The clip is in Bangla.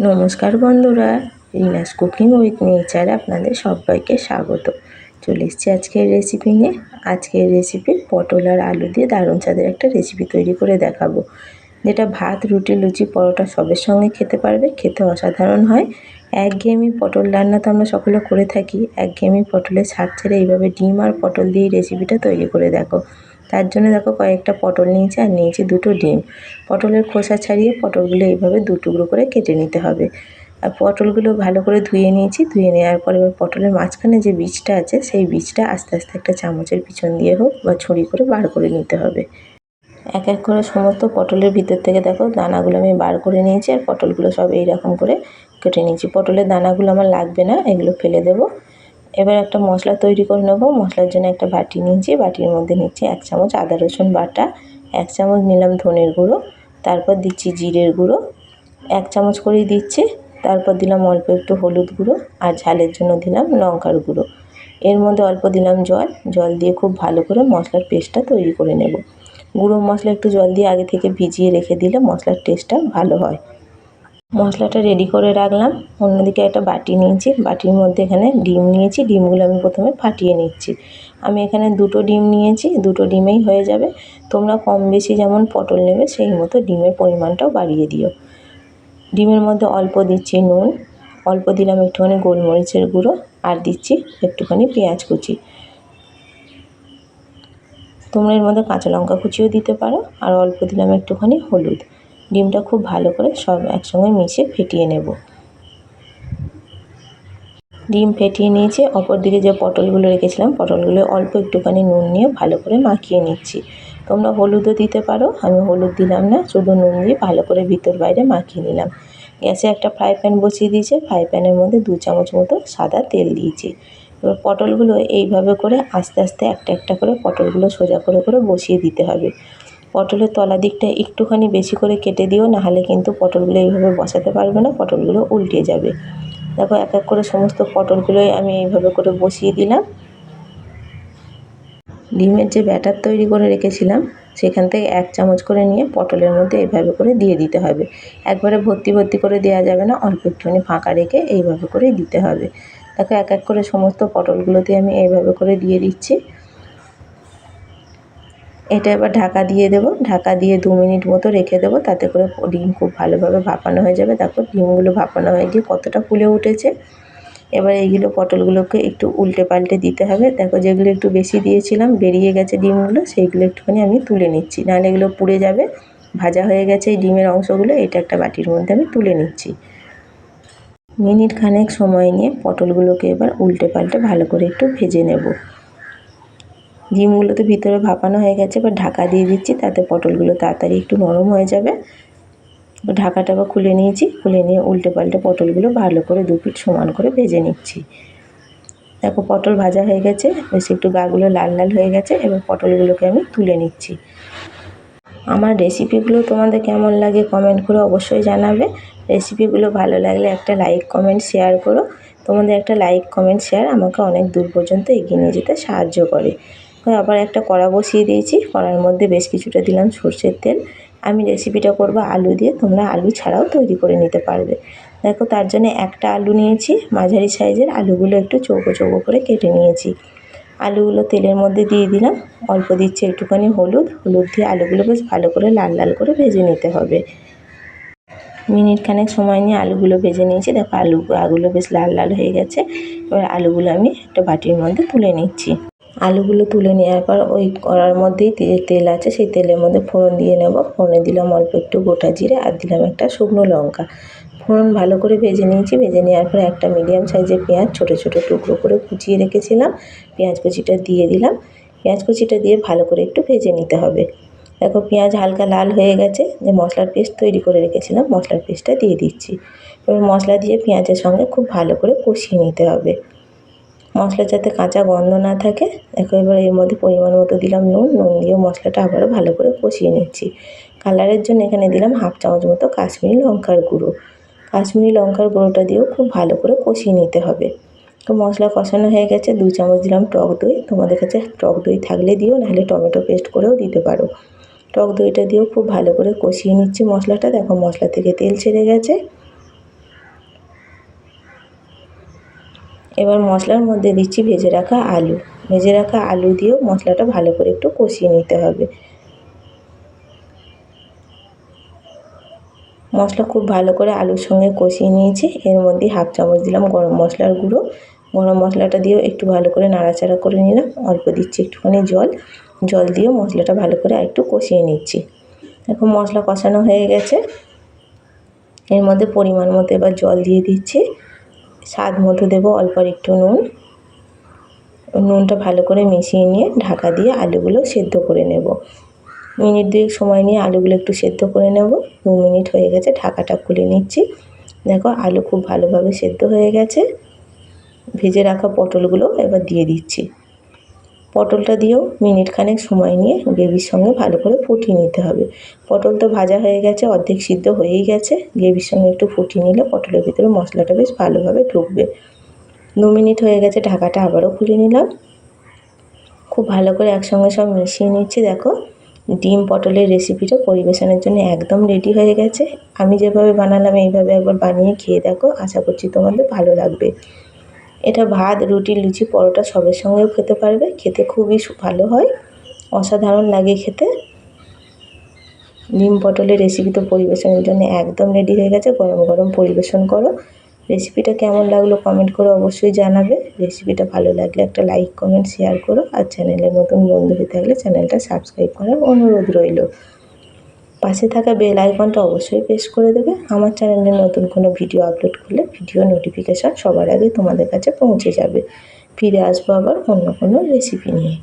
নমস্কার বন্ধুরা, রিনাস কুকিং উইথ নেচারে আপনাদের সবাইকে স্বাগত। চলে এসেছি আজকের রেসিপি নিয়ে। আজকের রেসিপি পটল আর আলু দিয়ে দারুণ স্বাদের একটা রেসিপি তৈরি করে দেখাবো, যেটা ভাত, রুটি, লুচি, পরোটা সবের সঙ্গে খেতে পারবে। খেতে অসাধারণ হয়। একঘেয়েমি পটল রান্না তো আমরা সকলে করে থাকি। একঘেয়েমি পটলের স্বাদ ছেড়ে এইভাবে ডিম আর পটল দিয়ে রেসিপিটা তৈরি করে দেখো। তার জন্য দেখো কয়েকটা পটল নিয়েছি আর নিয়েছি দুটো ডিম। পটলের খোসা ছাড়িয়ে পটলগুলো এইভাবে দু টুকরো করে কেটে নিতে হবে। আর পটলগুলো ভালো করে ধুয়ে নিয়েছি। ধুয়ে নেওয়ার পরে এবার পটলের মাঝখানে যে বীজটা আছে সেই বীজটা আস্তে আস্তে একটা চামচের পিছন দিয়ে হোক বা ছুরি করে বার করে নিতে হবে। এক এক করে সমস্ত পটলের ভিতর থেকে দেখো দানাগুলো আমি বার করে নিয়েছি আর পটলগুলো সব এইরকম করে কেটে নিয়েছি। পটলের দানাগুলো আমার লাগবে না, এগুলো ফেলে দেবো। এবার একটা মশলা তৈরি করে নেবো। মশলার জন্য একটা বাটি নিয়েছি। বাটির মধ্যে নিচ্ছি 1 চামচ আদা রসুন বাটা, 1 চামচ নিলাম ধনের গুঁড়ো, তারপর দিচ্ছি জিরের গুঁড়ো 1 চামচ করেই দিচ্ছি। তারপর দিলাম অল্প একটু হলুদ গুঁড়ো আর ঝালের জন্য দিলাম লঙ্কার গুঁড়ো। এর মধ্যে অল্প দিলাম জল দিয়ে খুব ভালো করে মশলার পেস্টটা তৈরি করে নেব। গুঁড়ো মশলা একটু জল দিয়ে আগে থেকে ভিজিয়ে রেখে দিলে মশলার টেস্টটা ভালো হয়। মশলাটা রেডি করে রাখলাম। অন্যদিকে একটা বাটি নিয়েছি। বাটির মধ্যে এখানে ডিম নিয়েছি। ডিমগুলো আমি প্রথমে ফাটিয়ে নিচ্ছি। আমি এখানে দুটো ডিম নিয়েছি, দুটো ডিমেই হয়ে যাবে। তোমরা কম বেশি যেমন পটল নেবে সেই মতো ডিমের পরিমাণটাও বাড়িয়ে দিও। ডিমের মধ্যে অল্প দিচ্ছি নুন, অল্প দিলাম একটুখানি গোলমরিচের গুঁড়ো আর দিচ্ছি একটুখানি পেঁয়াজ কুচি। তোমরা এর মধ্যে কাঁচা লঙ্কা কুচিও দিতে পারো। আর অল্প দিলাম একটুখানি হলুদ। ডিমটা খুব ভালো করে সব একসঙ্গে মিশিয়ে ফেটিয়ে নেব। ডিম ফেটিয়ে নিয়েছি। অপর দিকে যে পটলগুলো রেখেছিলাম পটলগুলো অল্প একটুখানি নুন নিয়ে ভালো করে মাখিয়ে নিচ্ছি। তোমরা হলুদও দিতে পারো, আমি হলুদ দিলাম না, শুধু নুন দিয়ে ভালো করে ভিতর বাইরে মাখিয়ে নিলাম। গ্যাসে একটা ফ্রাই প্যান বসিয়ে দিয়েছি। ফ্রাই প্যানের মধ্যে 2 চামচ মতো সাদা তেল দিয়েছি। এবার পটলগুলো এইভাবে করে আস্তে আস্তে একটা একটা করে পটলগুলো সোজা করে করে বসিয়ে দিতে হবে। পটলের তলা দিকটা একটুখানি বেশি করে কেটে দিও, নাহলে কিন্তু পটলগুলো এইভাবে বসাতে পারবে না, পটলগুলো উল্টে যাবে। দেখো এক এক করে সমস্ত পটলগুলোই আমি এইভাবে করে বসিয়ে দিলাম। ডিমের যে ব্যাটার তৈরি করে রেখেছিলাম সেখান থেকে 1 চামচ করে নিয়ে পটলের মধ্যে এইভাবে করে দিয়ে দিতে হবে। একবারে ভর্তি ভর্তি করে দেওয়া যাবে না, অল্প একটুখানি ফাঁকা রেখে এইভাবে করে দিতে হবে। দেখো এক এক করে সমস্ত পটলগুলোতে আমি এইভাবে করে দিয়ে দিচ্ছি। এটা এবার ঢাকা দিয়ে দেবো। ঢাকা দিয়ে 2 মিনিট মতো রেখে দেবো, তাতে করে ডিম খুব ভালোভাবে ভাপানো হয়ে যাবে। দেখো ডিমগুলো ভাপানো হয়ে গিয়ে কতটা ফুলে উঠেছে। এবার এইগুলো পটলগুলোকে একটু উল্টে পাল্টে দিতে হবে। দেখো যেগুলো একটু বেশি দিয়েছিলাম বেরিয়ে গেছে ডিমগুলো, সেইগুলো একটুখানি আমি তুলে নিচ্ছি, নাহলে এগুলো পুড়ে যাবে। ভাজা হয়ে গেছে এই ডিমের অংশগুলো, এটা একটা বাটির মধ্যে আমি তুলে নিচ্ছি। মিনিট খানেক সময় নিয়ে পটলগুলোকে এবার উল্টে পাল্টে ভালো করে একটু ভেজে নেব। ডিমগুলো তো ভিতরে ভাপানো হয়ে গেছে। এবার ঢাকা দিয়ে দিচ্ছি, তাতে পটলগুলো তাড়াতাড়ি একটু নরম হয়ে যাবে। ঢাকাটা আবার খুলে নিয়েছি। খুলে নিয়ে উল্টে পাল্টে পটলগুলো ভালো করে 2 পিঠ সমান করে ভেজে নিচ্ছি। দেখো পটল ভাজা হয়ে গেছে, বেশ একটু গাগুলো লাল লাল হয়ে গেছে। এবার পটলগুলোকে আমি তুলে নিচ্ছি। আমার রেসিপিগুলো তোমাদের কেমন লাগে কমেন্ট করে অবশ্যই জানাবে। রেসিপিগুলো ভালো লাগলে একটা লাইক কমেন্ট শেয়ার করো। তোমাদের একটা লাইক কমেন্ট শেয়ার আমাকে অনেক দূর পর্যন্ত এগিয়ে নিয়ে যেতে সাহায্য করে। আবার একটা কড়া বসিয়ে দিয়েছি। কড়ার মধ্যে বেশ কিছুটা দিলাম সর্ষের তেল। আমি রেসিপিটা করবো আলু দিয়ে, তোমরা আলু ছাড়াও তৈরি করে নিতে পারবে। দেখো তার জন্য একটা আলু নিয়েছি, মাঝারি সাইজের। আলুগুলো একটু চৌকো চৌকো করে কেটে নিয়েছি। আলুগুলো তেলের মধ্যে দিয়ে দিলাম। অল্প দিচ্ছি একটুখানি হলুদ দিয়ে আলুগুলো বেশ ভালো করে লাল লাল করে ভেজে নিতে হবে। মিনিট খানেক সময় নিয়ে আলুগুলো ভেজে নিয়েছি। দেখো আলুগুলো বেশ লাল লাল হয়ে গেছে। এবার আলুগুলো আমি একটা বাটির মধ্যে তুলে নিচ্ছি। আলুগুলো তুলে নেওয়ার পর ওই কড়ার মধ্যেই তেল আছে, সেই তেলের মধ্যে ফোড়ন দিয়ে নেব। ফোড়নে দিলাম অল্প একটু গোটা জিরে আর দিলাম একটা শুকনো লঙ্কা। ফোড়ন ভালো করে ভেজে নিয়েছি। ভেজে নেওয়ার পর একটা মিডিয়াম সাইজের পেঁয়াজ ছোটো ছোটো টুকরো করে কুচিয়ে রেখেছিলাম, পেঁয়াজ কুচিটা দিয়ে দিলাম। পেঁয়াজ কুচিটা দিয়ে ভালো করে একটু ভেজে নিতে হবে। দেখো পেঁয়াজ হালকা লাল হয়ে গেছে। যে মশলার পেস্ট তৈরি করে রেখেছিলাম মশলার পেস্টটা দিয়ে দিচ্ছি। এবার মশলা দিয়ে পেঁয়াজের সঙ্গে খুব ভালো করে কষিয়ে নিতে হবে, মশলা যাতে কাঁচা গন্ধ না থাকে। দেখো এবার এর মধ্যে পরিমাণ মতো দিলাম নুন দিয়ে মশলাটা আবারও ভালো করে কষিয়ে নিচ্ছি। কালারের জন্য এখানে দিলাম 1/2 চামচ মতো কাশ্মীরি লঙ্কার গুঁড়ো। কাশ্মীরি লঙ্কার গুঁড়োটা দিয়েও খুব ভালো করে কষিয়ে নিতে হবে। তো মশলা কষানো হয়ে গেছে। 2 চামচ দিলাম টক দই। তোমাদের কাছে টক দই থাকলে দিও, নাহলে টমেটো পেস্ট করেও দিতে পারো। টক দইটা দিয়েও খুব ভালো করে কষিয়ে নিচ্ছি মশলাটা। দেখো মশলা থেকে তেল ছেড়ে গেছে। এবার মশলার মধ্যে দিচ্ছি ভেজে রাখা আলু। ভেজে রাখা আলু দিয়েও মশলাটা ভালো করে একটু কষিয়ে নিতে হবে। মশলা খুব ভালো করে আলুর সঙ্গে কষিয়ে নিয়েছি। এর মধ্যে হাফ চামচ দিলাম গরম মশলার গুঁড়ো। গরম মশলাটা দিয়েও একটু ভালো করে নাড়াচাড়া করে নিলাম। অল্প দিচ্ছি একটুখানি জল। জল দিয়েও মশলাটা ভালো করে আরেকটু কষিয়ে নিচ্ছি। এখন মশলা কষানো হয়ে গেছে। এর মধ্যে পরিমাণ মতো এবার জল দিয়ে দিচ্ছি। স্বাদ মতো দেবো অল্প একটু নুন। নুনটা ভালো করে মিশিয়ে নিয়ে ঢাকা দিয়ে আলুগুলো সেদ্ধ করে নেব। মিনিট 2 সময় নিয়ে আলুগুলো একটু সেদ্ধ করে নেব। 2 মিনিট হয়ে গেছে, ঢাকাটা খুলে নিচ্ছি। দেখো আলু খুব ভালোভাবে সেদ্ধ হয়ে গেছে। ভেজে রাখা পটলগুলো এবার দিয়ে দিচ্ছি। পটলটা দিয়েও মিনিট খানেক সময় নিয়ে গ্রেভির সঙ্গে ভালো করে ফুটিয়ে নিতে হবে। পটল তো ভাজা হয়ে গেছে, অর্ধেক সিদ্ধ হয়েই গেছে। গ্রেভির সঙ্গে একটু ফুটিয়ে নিলে পটলের ভিতরে মশলাটা বেশ ভালোভাবে ঢুকবে। 2 মিনিট হয়ে গেছে, ঢাকাটা আবারও খুলে নিলাম। খুব ভালো করে একসঙ্গে সব মিশিয়ে নিচ্ছি। দেখো ডিম পটলের রেসিপিটা পরিবেশনের জন্য একদম রেডি হয়ে গেছে। আমি যেভাবে বানালাম এইভাবে একবার বানিয়ে খেয়ে দেখো, আশা করছি তোমাদের ভালো লাগবে। এটা ভাত, রুটি, লুচি, পরোটা সবের সঙ্গেও খেতে পারবে। খেতে খুবই ভালো হয়, অসাধারণ লাগে খেতে। ডিম পটলের রেসিপি তো পরিবেশনের জন্য একদম রেডি হয়ে গেছে। গরম গরম পরিবেশন করো। রেসিপিটা কেমন লাগলো কমেন্ট করে অবশ্যই জানাবে। রেসিপিটা ভালো লাগলে একটা লাইক, কমেন্ট, শেয়ার করো। আর চ্যানেলে নতুন বন্ধু হয়ে থাকলে চ্যানেলটা সাবস্ক্রাইব করার অনুরোধ রইল। পাশে থাকা বেল আইকনটা অবশ্যই প্রেস করে দেবে। আমার চ্যানেলে নতুন কোনো ভিডিও আপলোড করলে ভিডিও নোটিফিকেশান সবার আগে তোমাদের কাছে পৌঁছে যাবে। ফিরে আসবো আবার অন্য কোনো রেসিপি নিয়ে।